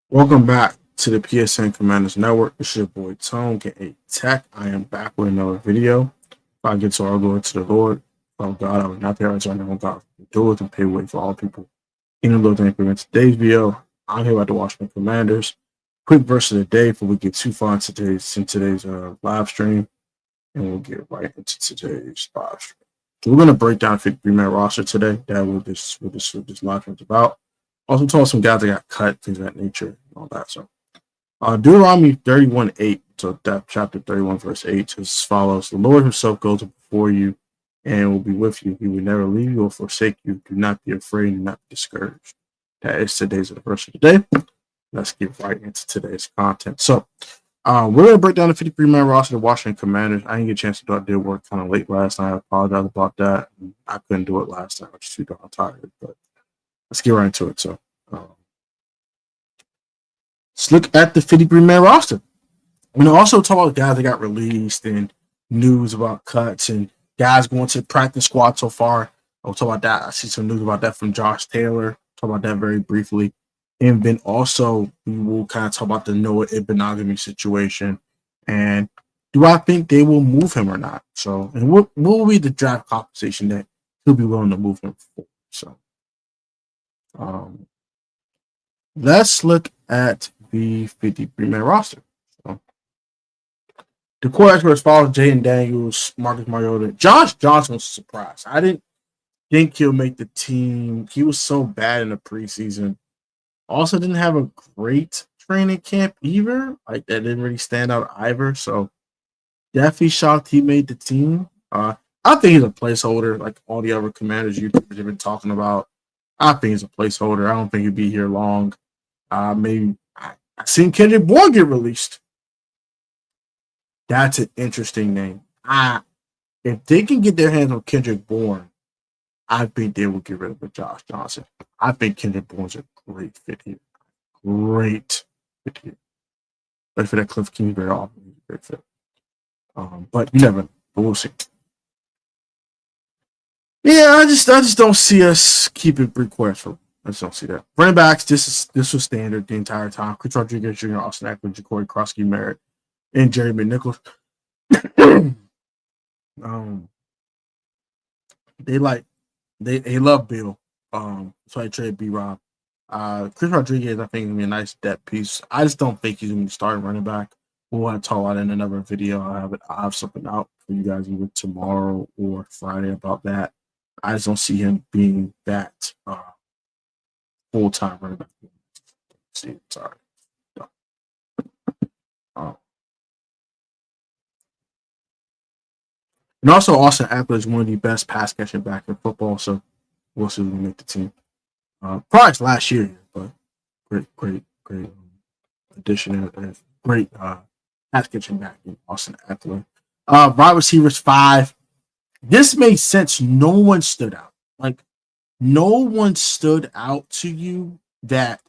Welcome back to the PSN Commanders Network. It's your boy Tone, get Tech. I am back with another video. If I get to our glory to the Lord, oh God, I was not there. I just know God do it and pay way for all people. In the Lord, thank you. In today's video, I'm here at the Washington Commanders. Quick verse of the day before we get too far into today's live stream, and we'll get right into today's live stream. So we're gonna break down 53-man roster today. That what this live stream is about. Also told some guys that got cut, things of that nature, and all that. So Deuteronomy 31:8, so that chapter 31, verse 8 says as follows: The Lord himself goes before you and will be with you. He will never leave you or forsake you. Do not be afraid and not be discouraged. That is today's verse of the day. Let's get right into today's content. So we're going to break down the 53-man roster of the Washington Commanders. I didn't get a chance to do it. I did work kind of late last night. I apologize about that. I couldn't do it last time. I was just too darn tired. But let's get right into it. So let's look at the 53-man roster. And also talk about guys that got released and news about cuts and guys going to the practice squad so far. I'll talk about that. I see some news about that from Josh Taylor. Talk about that very briefly. And then also we will kind of talk about the Noah Ibnagami situation. And do I think they will move him or not? So, and what will be the draft compensation that he'll be willing to move him for? So, let's look at the 53-man roster. So, the core experts follow Jaden Daniels, Marcus Mariota. Josh Johnson was a surprise. I didn't think he'll make the team. He was so bad in the preseason. Also didn't have a great training camp either. Like that didn't really stand out either. So definitely shocked he made the team. I think he's a placeholder, like all the other commanders YouTubers have been talking about. I think he's a placeholder. I don't think he'll be here long. Maybe I seen Kendrick Bourne get released. That's an interesting name. If they can get their hands on Kendrick Bourne, I think they will get rid of Josh Johnson. I think Kendrick Bourne's a great fit here. Great fit here. But for that Cliff Kingsbury offense, he's a great fit. But you never know. But we'll see. Yeah, I just don't see us keeping requests for. I just don't see that. Running backs, this was standard the entire time. Chris Rodriguez Jr., Austin Eckler, Ja'Cory Krosky Merritt, and Jerry McNichols. They love Bill. So I trade B-Rob. Chris Rodriguez, I think, is going to be a nice depth piece. I just don't think he's going to be starting running back. We'll have to talk about it in another video. I have something out for you guys either tomorrow or Friday about that. I just don't see him being that full-time running back. Sorry. And also, Austin Eckler is one of the best pass catching back in football, so we'll see who will make the team. Probably last year, but great addition and great pass catching back in Austin Eckler. Wide receivers 5. This made sense. No one stood out. Like, no one stood out to you that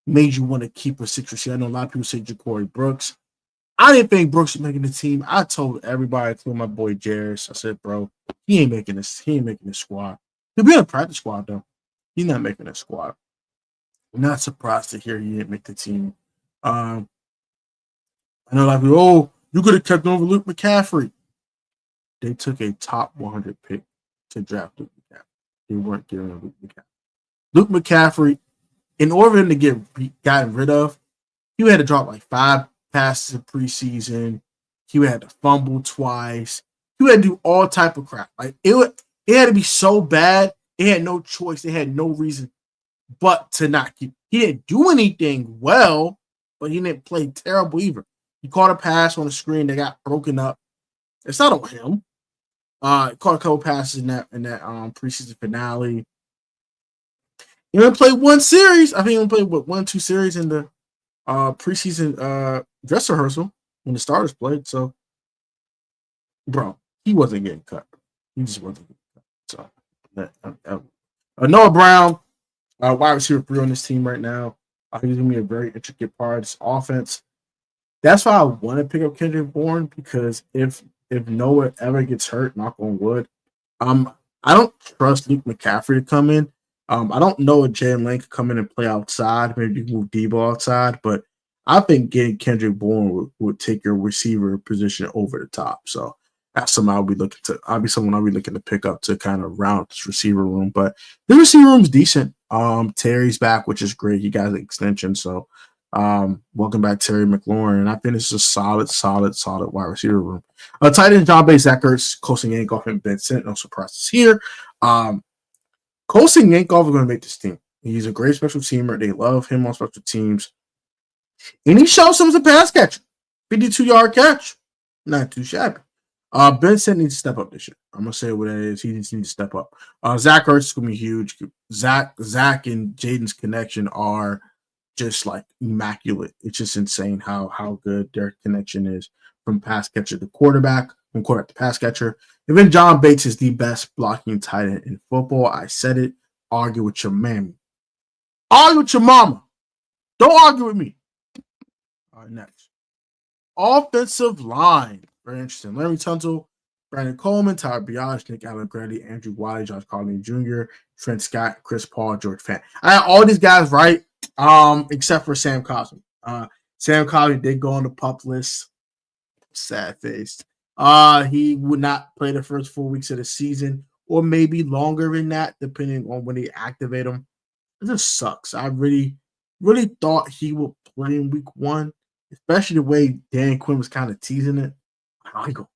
made you want to keep a 6 receiver. I know a lot of people say Ja'Cory Brooks. I didn't think Brooks was making the team. I told everybody, including my boy Jairus, I said, bro, he ain't making this. He ain't making this squad. He'll be in a practice squad, though. He's not making this squad. I'm not surprised to hear he didn't make the team. I know a lot of people, you could have kept over Luke McCaffrey. They took a top 100 pick to draft Luke McCaffrey. They weren't giving Luke McCaffrey. Luke McCaffrey, in order for him to get gotten rid of, he had to drop like 5 passes in preseason. He had to fumble twice. He had to do all type of crap. Like it had to be so bad. They had no choice. They had no reason but to not keep. He didn't do anything well, but he didn't play terrible either. He caught a pass on the screen that got broken up. It's not on him. Caught a couple passes in that preseason finale. He only played one series. I think he only played 1-2 series in the preseason dress rehearsal when the starters played. So, bro, he wasn't getting cut. He just wasn't getting cut. So, Noah Brown, wide receiver 3 on this team right now. He's going to be a very intricate part of this offense. That's why I want to pick up Kendrick Bourne, because if Noah ever gets hurt, knock on wood, I don't trust Luke McCaffrey to come in I don't know if Jalen Lane could come in and play outside, maybe move Debo outside, but I think getting Kendrick Bourne would take your receiver position over the top. So that's something I'll be someone I'll be looking to pick up to kind of round this receiver room. But the receiver room's decent. Terry's back, which is great. He got an extension. So welcome back, Terry McLaurin. And I think it's a solid wide receiver room. Tight end John Bay, Zach Ertz, Colson Yankoff, and Vincent. No surprises here. Colson Yankoff is going to make this team. He's a great special teamer. They love him on special teams. And he shows him as a pass catcher. 52-yard catch. Not too shabby. Benson needs to step up this year. I'm going to say what it is. He needs to step up. Zach Ertz is going to be huge. Zach and Jaden's connection are just like immaculate. It's just insane how good their connection is from pass catcher to quarterback, from quarterback to pass catcher. And then John Bates is the best blocking tight end in football. I said it. Argue with your mammy. Argue with your mama. Don't argue with me. All right, next. Offensive line. Very interesting. Larry Tunsil, Brandon Coleman, Tyler Biage, Nick Allegretti, Andrew Wiley, Josh Carlin Jr., Trent Scott, Chris Paul, George Fant. I had all these guys right, except for Sam Cosmi. Sam Cosmi did go on the pup list. Sad face. He would not play the first 4 weeks of the season, or maybe longer than that, depending on when they activate him. It just sucks. I really thought he would play in week 1, especially the way Dan Quinn was kind of teasing it. Oh, he go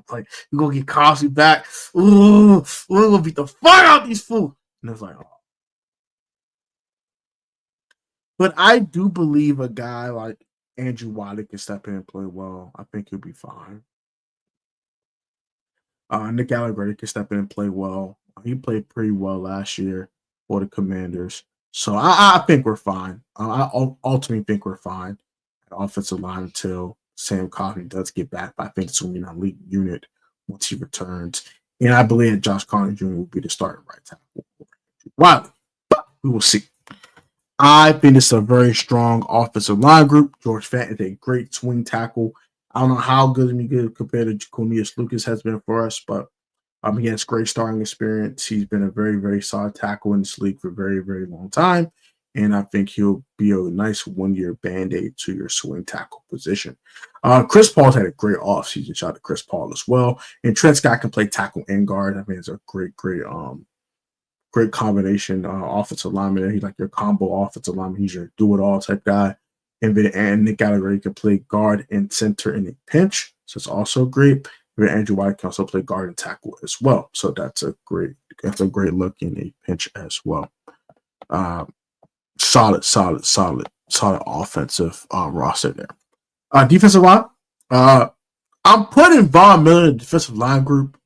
play. He gonna get Cosby back. Ooh, we're gonna beat the fuck out these fools. And it's like, oh. But I do believe a guy like Andrew Wiley can step in and play well. I think he'll be fine. Nick Allegretti can step in and play well. He played pretty well last year for the Commanders. So I think we're fine. I ultimately think we're fine at offensive line until Sam Cosmi does get back. But I think it's going to be an elite unit once he returns. And I believe that Josh Carlin Jr. will be the starting right tackle. Wiley. But we will see. I think it's a very strong offensive line group. George Fant is a great swing tackle. I don't know how good he good compared to Cornelius Lucas has been for us, but he has great starting experience. He's been a very, very solid tackle in this league for a very, very long time. And I think he'll be a nice one-year Band-Aid to your swing tackle position. Chris Paul's had a great offseason. Shout out to Chris Paul as well. And Trent Scott can play tackle and guard. I mean, it's a great combination offensive lineman. He's like your combo offensive lineman. He's your do-it-all type guy. And Nick Allegretti can play guard and center in a pinch. So it's also great. And Andrew White can also play guard and tackle as well. So that's a great look in a pinch as well. Solid offensive roster there. Defensive line. I'm putting Von Miller in the defensive line group.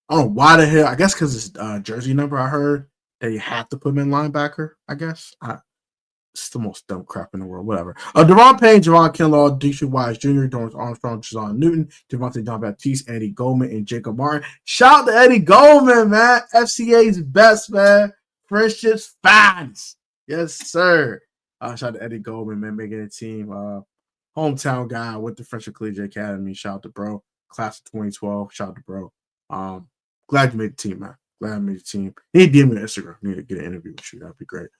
I don't know why the hell. I guess because it's jersey number. I heard that you have to put him in linebacker. I guess it's the most dumb crap in the world. Whatever. Deron Payne, Javon Kinlaw, Dietrich Wise Jr., Dorrance Armstrong, Jazon Newton, Devontae John Baptiste, Eddie Goldman, and Jacob Martin. Shout out to Eddie Goldman, man. FCA's best, man. Friendship's finest. Yes, sir. Shout out to Eddie Goldman, man, making a team. Hometown guy with the Friendship Collegiate Academy. Shout out to bro. Class of 2012. Shout out to bro. Glad you made the team, man. Glad I made the team. He DM me on Instagram. Need to get an interview with you. That'd be great.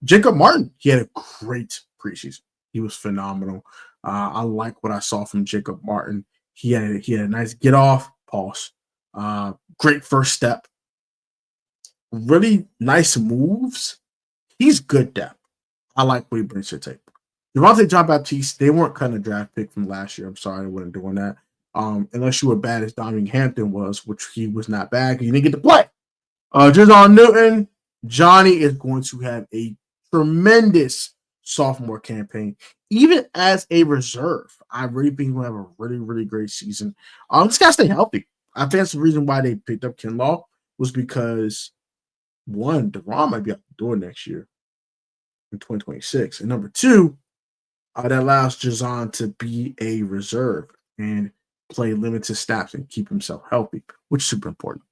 Jacob Martin, he had a great preseason. He was phenomenal. I like what I saw from Jacob Martin. He had a nice get off, pause. Great first step. Really nice moves. He's good depth. I like what he brings to the table. Devontae John Baptiste, they weren't cutting a draft pick from last year. I'm sorry, I wasn't doing that. Unless you were bad as Dominic Hampton was, which he was not bad. He didn't get to play. Jazon Newton, Johnny is going to have a tremendous sophomore campaign, even as a reserve. I really think he'll have a really, really great season. This guy stay healthy. I think that's the reason why they picked up Kinlaw was because, one, DeRon might be out the door next year in 2026. And number two, that allows Jazon to be a reserve and play limited snaps and keep himself healthy, which is super important.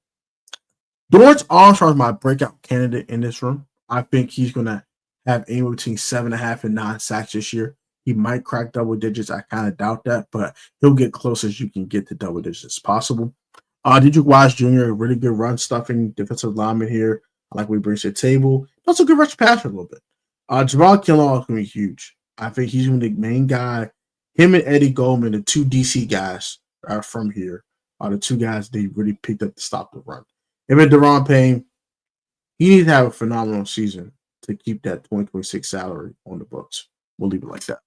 Dorrance Armstrong is my breakout candidate in this room. I think he's going to have anywhere between 7.5 and 9 sacks this year. He might crack double digits. I kind of doubt that, but he'll get close as you can get to double digits as possible. Dietrich Wise Jr., a really good run stuffing defensive lineman here. I like what he brings to the table. Also, good rush passer a little bit. Jamal Kinlaw is going to be huge. I think he's going to be the main guy. Him and Eddie Goldman, the two DC guys, are from here, are the two guys they really picked up to stop the run. Him and Deron Payne, he needs to have a phenomenal season to keep that 2026 salary on the books. We'll leave it like that.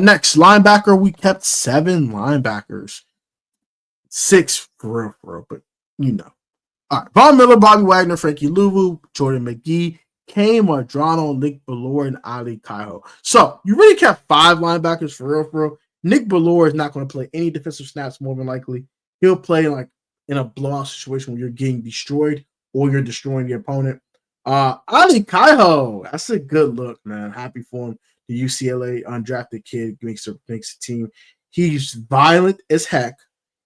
Next, linebacker. We kept 7 linebackers. 6 for real, but you know. All right, Von Miller, Bobby Wagner, Frankie Louvu, Jordan McGee, Kane Madrano, Nick Bellore, and Ali Kaiho. So you really kept 5 linebackers for real. Nick Bellore is not going to play any defensive snaps more than likely. He'll play like in a blowout situation where you're getting destroyed or you're destroying the opponent. Ali Kaiho, that's a good look, man. Happy for him. The UCLA undrafted kid makes the team. He's violent as heck.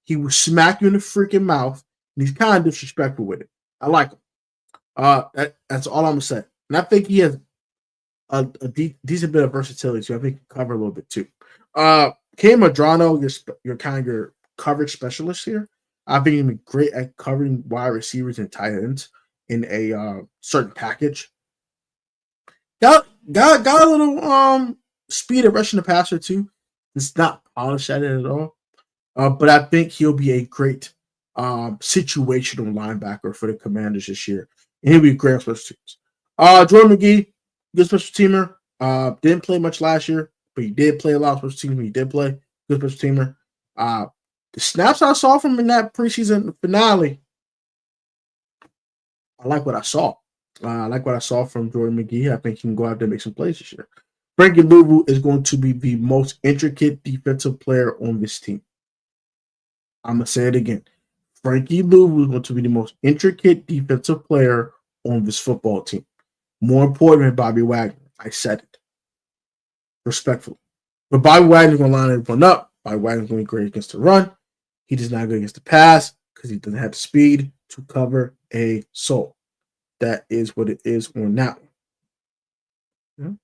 He will smack you in the freaking mouth. And he's kind of disrespectful with it. I like him. That's all I'm going to say. And I think he has a decent bit of versatility, so I think he can cover a little bit too. Kane Madrano, you're kind of your coverage specialist here. I think he's great at covering wide receivers and tight ends in a certain package. Got a little speed at rushing the passer too. It's not polished at it at all. But I think he'll be a great situational linebacker for the Commanders this year. And he'll be great on special teams. Jordan McGee, good special teamer. Didn't play much last year, but he did play a lot of special teams when he did play. Good special teamer. The snaps I saw from him in that preseason finale, I like what I saw. I like what I saw from Jordan McGee. I think he can go out there and make some plays this year. Frankie Louvu is going to be the most intricate defensive player on this team. I'm going to say it again. Frankie Louvu is going to be the most intricate defensive player on this football team. More important than Bobby Wagner. I said it. Respectfully. But Bobby Wagner's going to line everyone up. Bobby Wagner's going to be great against the run. He does not go against the pass because he doesn't have the speed to cover a soul. That is what it is on that one.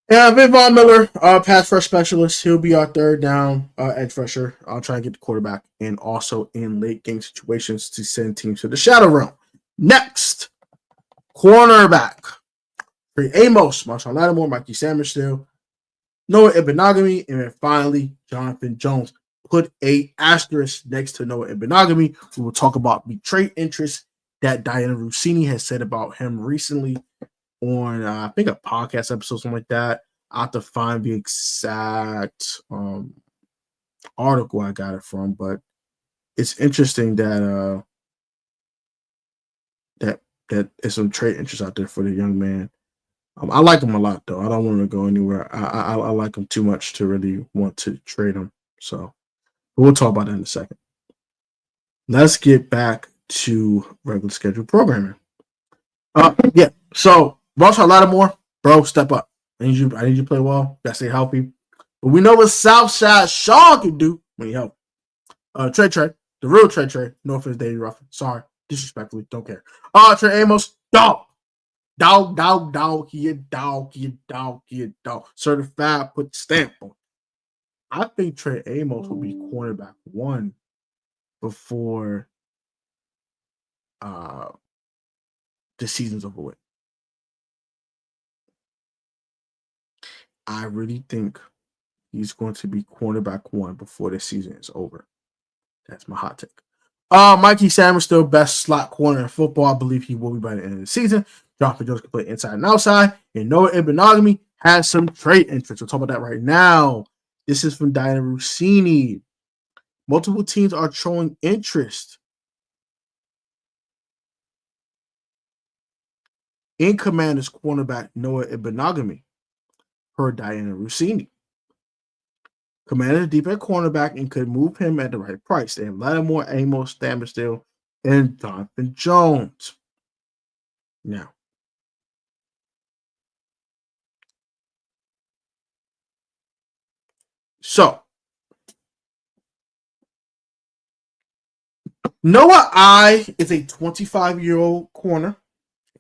Yeah, Von Miller, pass rush specialist. He'll be our third down edge rusher. I'll try and get the quarterback and also in late game situations to send teams to the shadow realm. Next, cornerback. Amos, Marshall Lattimore, Mikey Samuelstill, Noah Ibenagami, and then finally Jonathan Jones. Put a asterisk next to Noah Ibenagami. We will talk about the trade interest that Diana Rossini has said about him recently on, I think, a podcast episode, something like that. I have to find the exact article I got it from, but it's interesting that that there's some trade interest out there for the young man. I like him a lot, though. I don't want him to go anywhere. I like him too much to really want to trade him. So we'll talk about that in a second. Let's get back to regular scheduled programming. Yeah. So Marshall Lattimore, bro, step up. I need you to play well. Gotta stay healthy. But we know what Southside Shaw can do when he helps. Trey, the real Trey. No offense, Davey Ruffin. Sorry, disrespectfully, don't care. Trey Amos, dog. He a dog. Certified, put the stamp on. I think Trey Amos will be cornerback 1 before the season's over with. I really think he's going to be cornerback 1 before the season is over. That's my hot take. Mikey Samuelstill, best slot corner in football. I believe he will be by the end of the season. Jonathan Jones can play inside and outside. And Noah Ibenagami has some trade interest. We'll talk about that right now. This is from Diana Rossini. Multiple teams are showing interest in Commanders cornerback Noah Ibenagami, per Diana Rossini. Commanders deep at cornerback and could move him at the right price. They have Lattimore, Amos, Samuelstill, and Jonathan Jones. Now, so Noah I is a 25-year-old corner,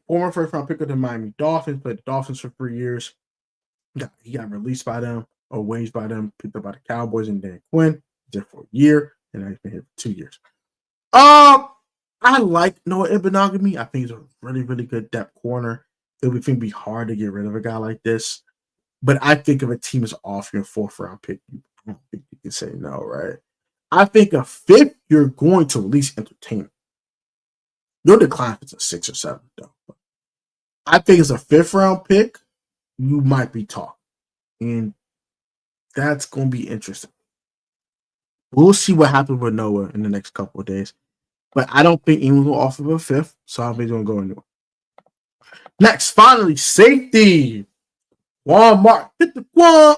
former first-round pick of the Miami Dolphins, played the Dolphins for 3 years. He got released by them or waived by them, picked up by the Cowboys and Dan Quinn. He's there for a year, and now he's been here for 2 years. I like Noah Ibenogamy. I think he's a really, really good depth corner. It would be hard to get rid of a guy like this. But I think if a team is offering a 4th-round pick, I don't think you can say no, right? I think a 5th, you're going to at least entertain it. You'll decline if it's a 6 or 7, though. But I think it's a 5th-round pick, you might be talking. And that's going to be interesting. We'll see what happens with Noah in the next couple of days. But I don't think England will offer a 5th, so I think he's going to go anywhere. Next, finally, safety. Walmart. Hit the quad.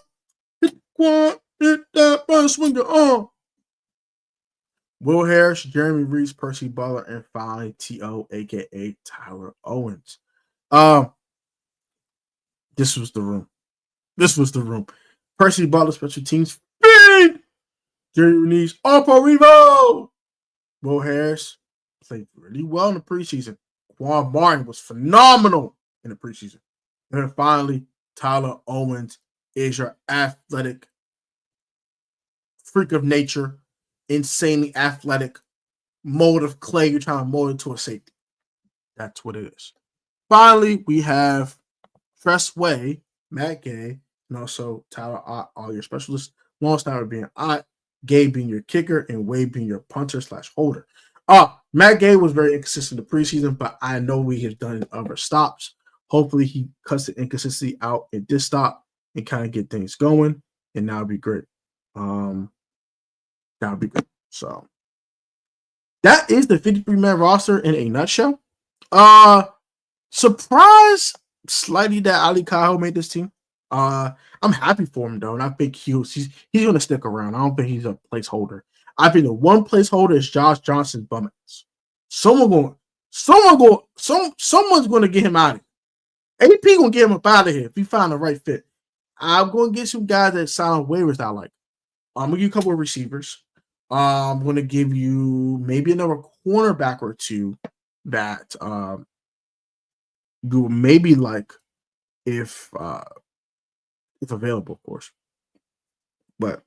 Hit the quad. Hit that ball. Swing the arm. Will Harris, Jeremy Reese, Percy Butler, and finally T.O., a.k.a. Tyler Owens. This was the room. Percy Butler, special teams. Big! Jeremy Reese, Oppo Revo! Will Harris played really well in the preseason. Quan Martin was phenomenal in the preseason. And then finally, Tyler Owens is your athletic freak of nature, insanely athletic mold of clay. You're trying to mold into a safety. That's what it is. Finally, we have Tress Way, Matt Gay, and also Tyler Ott, all your specialists. Longstime being Ott, Gay being your kicker, and Wade being your punter/holder. Matt Gay was very inconsistent in the preseason, but I know he has done other stops. Hopefully, he cuts the inconsistency out at this stop and kind of get things going, and that would be great. That would be good. So that is the 53-man roster in a nutshell. Surprise slightly that Ali Cahill made this team. I'm happy for him though, and I think he's going to stick around. I don't think he's a placeholder. I think the one placeholder is Josh Johnson's bum ass. Someone's going to get him out of here. AP going to get him up out of here if he find the right fit. I'm going to get some guys that sign on waivers that I like. I'm going to give you a couple of receivers. I'm going to give you maybe another cornerback or two that you maybe like if available, of course. But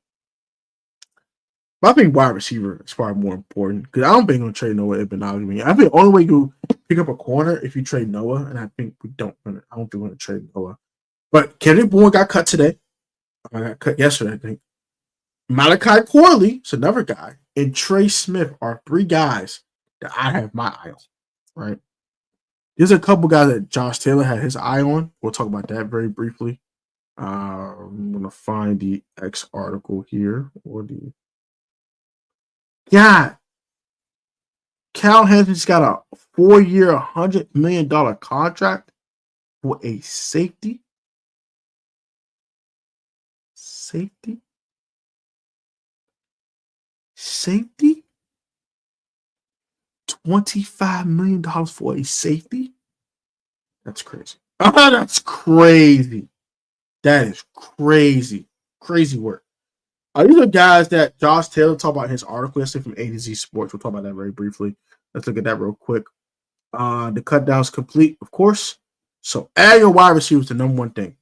I think wide receiver is probably more important because I don't think I'm going to trade Noah Ibenogamy. I think the only way you pick up a corner if you trade Noah, and I think I don't think we're going to trade Noah. But Kendrick Bourne got cut today. I got cut yesterday, I think. Malachi Corley is another guy, and Trey Smith are 3 guys that I have my eye on, right? There's a couple guys that Josh Taylor had his eye on. We'll talk about that very briefly. I'm going to find the X article here. God. Cal Henry's got a 4-year, $100 million contract for a safety. Safety? $25 million for a safety? That's crazy. That's crazy. That is crazy. Crazy work. These are guys that Josh Taylor talked about in his article yesterday from A to Z Sports. We'll talk about that very briefly. Let's look at that real quick. The cut down's complete, of course. So add your wide receivers the number one thing.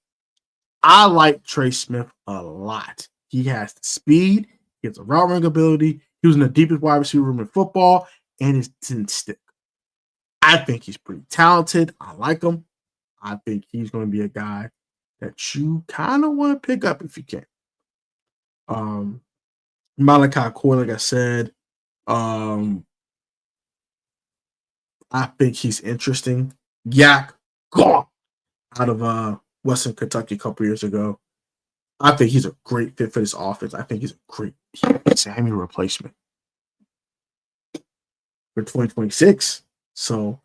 I like Trey Smith a lot. He has the speed. He has the route running ability. He was in the deepest wide receiver room in football, and it didn't stick. I think he's pretty talented. I like him. I think he's going to be a guy that you kind of want to pick up if you can. Malachi Corley, like I said, I think he's interesting. Yak gone out of Western Kentucky a couple years ago. I think he's a great fit for this offense. I think he's a great Sammy replacement for 2026. So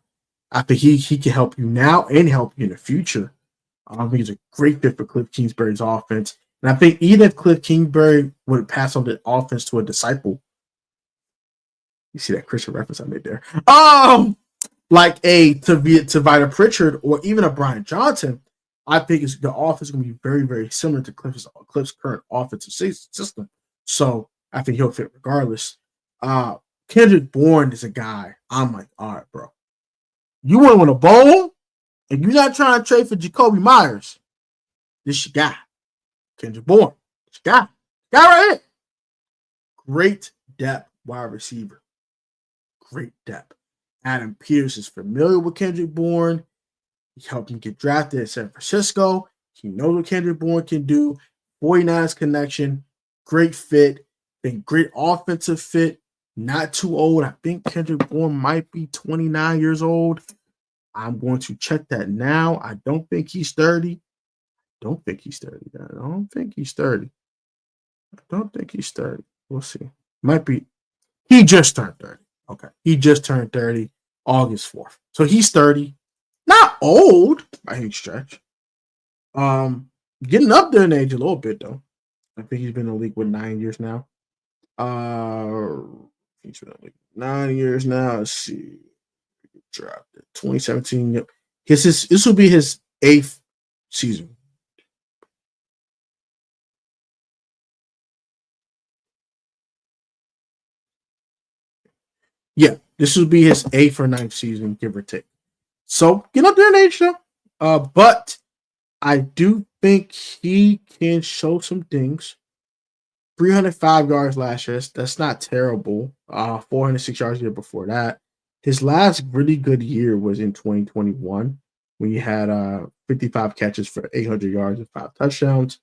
I think he can help you now and help you in the future. I think he's a great fit for Cliff Kingsbury's offense. And I think even if Cliff Kingsbury would pass on the offense to a disciple, you see that Christian reference I made there. Like a Tavita Pritchard or even a Brian Johnson, I think the offense is going to be very, very similar to Cliff's current offensive system. So I think he'll fit regardless. Kendrick Bourne is a guy. I'm like, all right, bro. You want to win a bowl, and you're not trying to trade for Jacoby Myers. This your guy. Kendrick Bourne. This your guy. Guy right here. great depth wide receiver. Great depth. Adam Pierce is familiar with Kendrick Bourne. He helped him get drafted at San Francisco. He knows what Kendrick Bourne can do. 49ers connection. Great fit. Been great offensive fit. Not too old. I think Kendrick Bourne might be 29 years old. I'm going to check that now. I don't think he's 30. Don't think he's 30. I don't think he's 30. I don't think he's 30. We'll see. Might be. He just turned 30. Okay. He just turned 30 August 4th. So he's 30. Not old by any stretch. Getting up there in age a little bit, though. I think he's been in the league with 9 years now. He's been in the league 9 years now. Let's see. Dropped it. 2017. This will be his 8th season. Yeah, this will be his 8th or 9th season, give or take. So get up there in age though. But I do think he can show some things. 305 yards last year. That's not terrible. 406 yards the year before that. His last really good year was in 2021 when he had 55 catches for 800 yards and 5 touchdowns.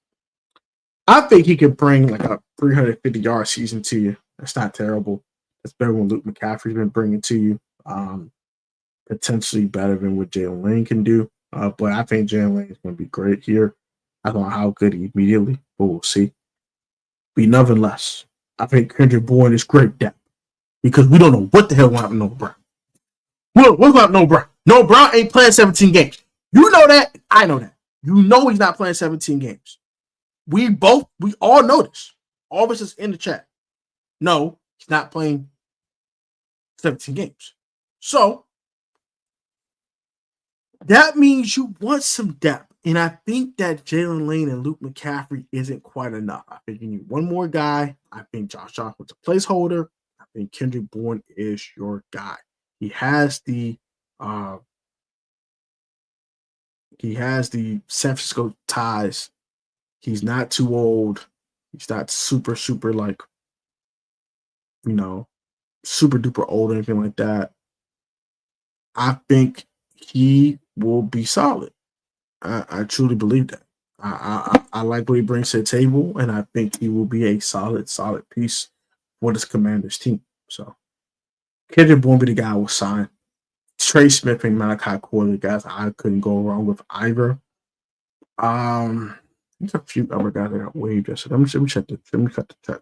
I think he could bring like a 350-yard season to you. That's not terrible. That's better than Luke McCaffrey's been bringing to you. Potentially better than what Jalen Lane can do. But I think Jalen Lane is going to be great here. I don't know how good he immediately, but we'll see. Be nothing less. I think Kendrick Bourne is great depth because we don't know what the hell went up with Noah Brown. What about Noah Brown? Noah Brown ain't playing 17 games. You know that. I know that. You know he's not playing 17 games. We all know this. All of us is in the chat. No, he's not playing 17 games. So that means you want some depth. And I think that Jalen Lane and Luke McCaffrey isn't quite enough. I think you need one more guy. I think Josh Johnson's a placeholder. I think Kendrick Bourne is your guy. He has the San Francisco ties. He's not too old. He's not super like, super duper old or anything like that. I think he will be solid. I truly believe that. I like what he brings to the table, and I think he will be a solid piece for this Commanders team. So, Kendrick Bourne be the guy I will sign. Trey Smith and Malachi Corley, guys, I couldn't go wrong with either. There's a few other guys that got waived yesterday. Let me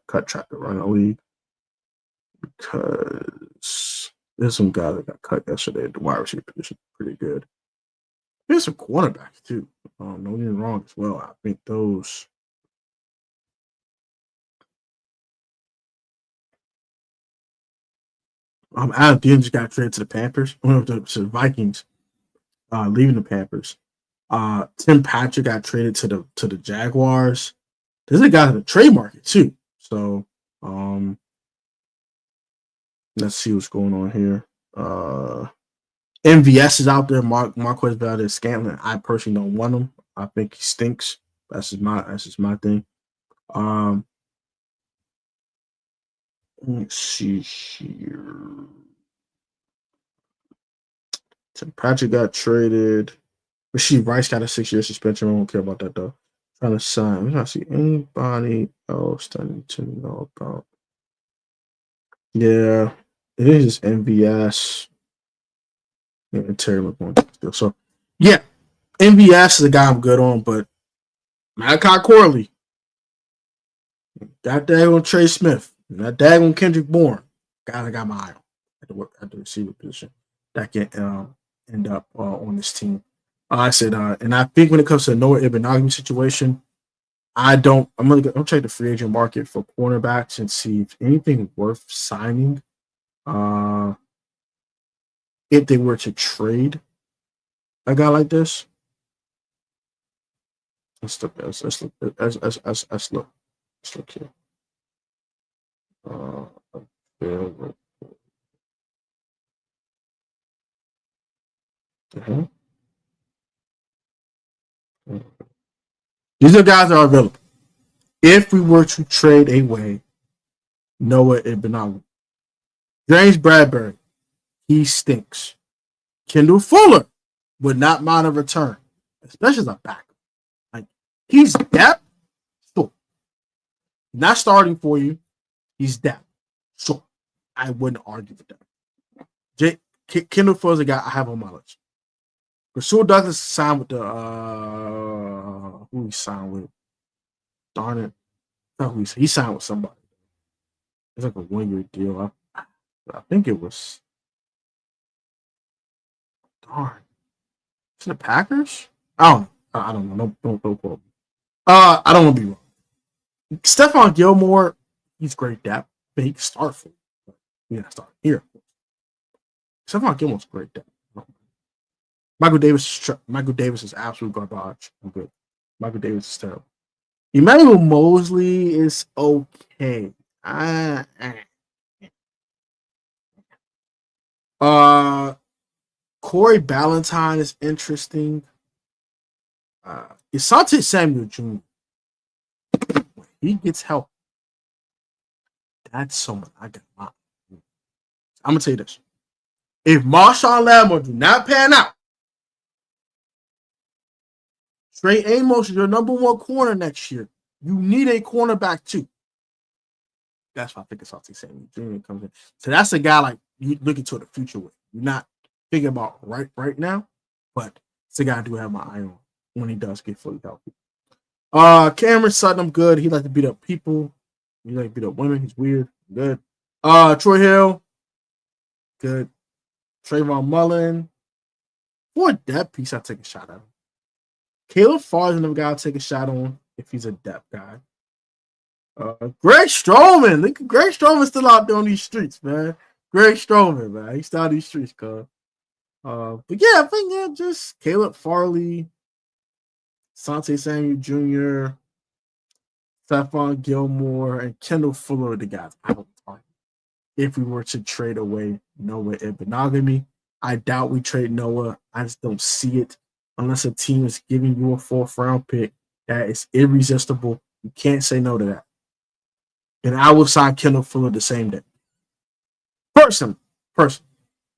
cut track the run the league because there's some guys that got cut yesterday at the wide receiver position. Pretty good. There's some cornerbacks too. Don't get me wrong as well. I think those. Adam Thielen just got traded to the Panthers. To the Vikings, leaving the Panthers. Tim Patrick got traded to the Jaguars. There's a guy in the trade market too. So let's see what's going on here. MVS is out there. Marquez Valdez-Scantling. I personally don't want him. I think he stinks. That's just my thing. Let's see here. Tim Patrick got traded. Rasheed Rice got a 6-year suspension. I don't care about that though. Trying to sign. I'm not see anybody else that I need to know about. Yeah, it is MVS. Yeah, Terry McLaurin still. So yeah, MVS is a guy I'm good on, but Malachi Corley, that daggone Trey Smith, that daggone Kendrick Bourne, guys I got my eye on at the receiver position that can end up on this team. I said, and I think when it comes to the Noah Ibenaghy situation, I'm gonna check the free agent market for cornerbacks and see if anything worth signing. If they were to trade a guy like this, let's look here. These are guys that are available. If we were to trade away Noah Ibn. James Bradbury, he stinks. Kendall Fuller would not mind a return, especially as a backup. Like, he's depth, sure. Not starting for you. He's depth, sure. I wouldn't argue with that. Kendall Fuller's a guy I have on my list. Rasul Douglas signed with the who he signed with? Darn it. Not who he signed with somebody. It's like a 1-year deal. I think it was darn. Is it the Packers? I don't know. Don't quote me. I don't want to be wrong. Stephon Gilmore, he's great depth, but he can start for you. Yeah, start here. Stephon Gilmore's great depth. Michael Davis is absolute garbage. I'm good. Michael Davis is terrible. Emmanuel Mosley is okay. Corey Ballantyne is interesting. Asante Samuel Jr. He gets help. That's someone I got. I'm gonna tell you this: if Marshawn Lattimore do not pan out, Trey Amos is your number one corner next year. You need a cornerback too. That's why I think Asante Samuel Jr. comes in. So that's a guy like you looking to the future with. You're not thinking about right now, but it's a guy I do have my eye on when he does get fully healthy. Cameron Sutton, I'm good. He like to beat up people. He like to beat up women. He's weird. Good. Troy Hill, good. Trayvon Mullen. For a depth piece, I take a shot at him. Caleb Farr is another guy I'll take a shot on if he's a depth guy. Greg Stroman. Look, Greg Stroman's still out there on these streets, man. Greg Stroman, man. He's still on these streets, cuz. But yeah, I think just Caleb Farley, Asante Samuel Jr., Stephon Gilmore, and Kendall Fuller are the guys I would target if we were to trade away Noah Ibn. I doubt we trade Noah. I just don't see it unless a team is giving you a 4th-round pick that is irresistible. You can't say no to that. And I will sign Kendall Fuller the same day. Person.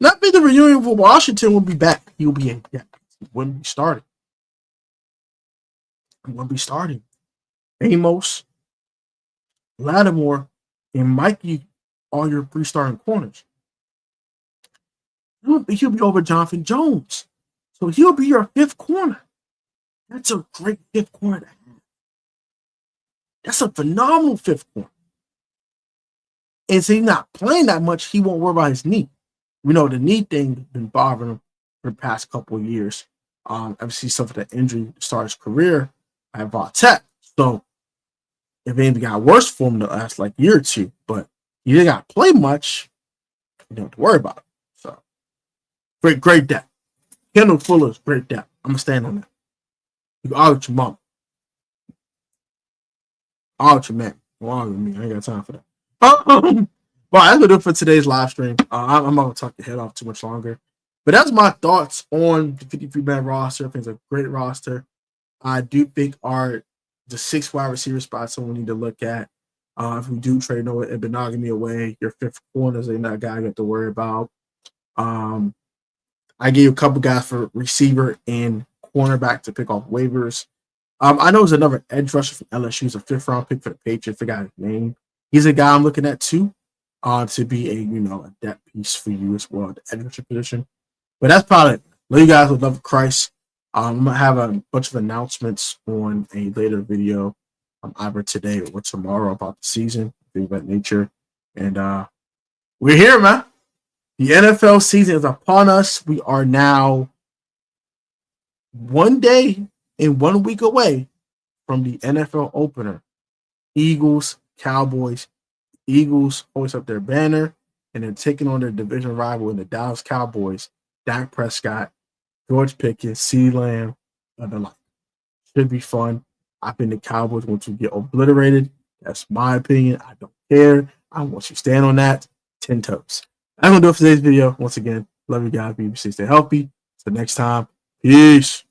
Not be the reunion for Washington will be back. He'll be in. Yeah, he wouldn't be starting. Amos, Lattimore, and Mikey are your 3 starting corners. He'll be over Jonathan Jones. So he'll be your 5th corner. That's a great 5th corner to have. That's a phenomenal 5th corner. And so he's not playing that much, he won't worry about his knee. We know the knee thing has been bothering him for the past couple of years. Obviously, he suffered an injury to start his career at Valtech. So if anything got worse for him the last year or two, but he didn't got to play much, you don't have to worry about it. So great depth. Kendall Fuller's great depth. I'm gonna stand on that. You can argue with your mom. Argue with your man. Don't argue with me. I ain't got time for that. Well, that's gonna do it for today's live stream. I'm not gonna talk your head off too much longer. But that's my thoughts on the 53-man roster. I think it's a great roster. I do think the 6 wide receiver spots someone we need to look at. If we do trade Noah Ibn away, your 5th corners ain't that guy you have to worry about. I gave a couple guys for receiver and cornerback to pick off waivers. I know there's another edge rusher from LSU. He's a 5th-round pick for the Patriots. I forgot his name. He's a guy I'm looking at too, to be a depth piece for you as well, the edge rusher position. But that's probably it. Love you guys with love of Christ. I'm gonna have a bunch of announcements on a later video, either today or tomorrow about the season, things of that nature. And we're here, man. The NFL season is upon us. We are now 1 day and 1 week away from the NFL opener. Eagles, Cowboys. Eagles hoist up their banner and then taking on their division rival in the Dallas Cowboys. Dak Prescott, George Pickens, CeeDee Lamb, and the like. Should be fun. I think the Cowboys want to get obliterated. That's my opinion. I don't care. I want you to stand on that 10 toes. I'm going to do it for today's video. Once again, love you guys. Be safe, stay healthy. Till next time, peace.